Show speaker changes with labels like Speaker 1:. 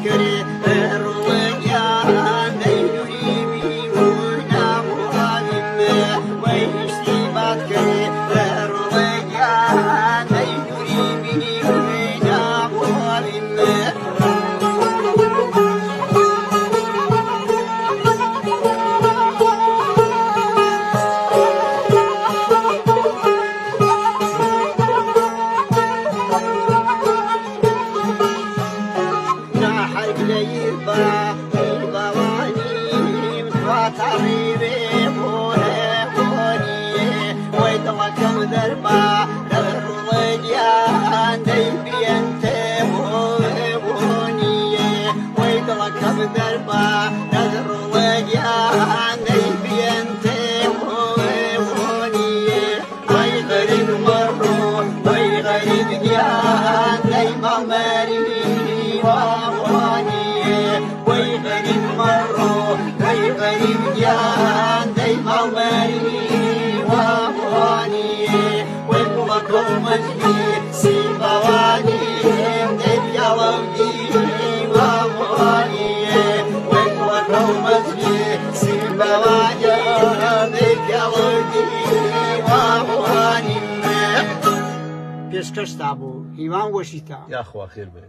Speaker 1: كري الرجال نيري بيونا مغالم ويشتي بعد كري الرجال نيري بيونا مغالم كم ذربا للرجال ديبي انت وهبوني ويدرى كم ذربا للرجال ديبي انت وهبوني وي غريب مرو وي غريب جان ديما مريني وهبوني وي غريب مرو وي غريب جان ديما مريني ومجدي سيبواني نبيا وودي وامواني ومجدي سيبواني نبيا وودي وامواني پیشکش تابو هیوان وشیتا
Speaker 2: یا خوا خیر به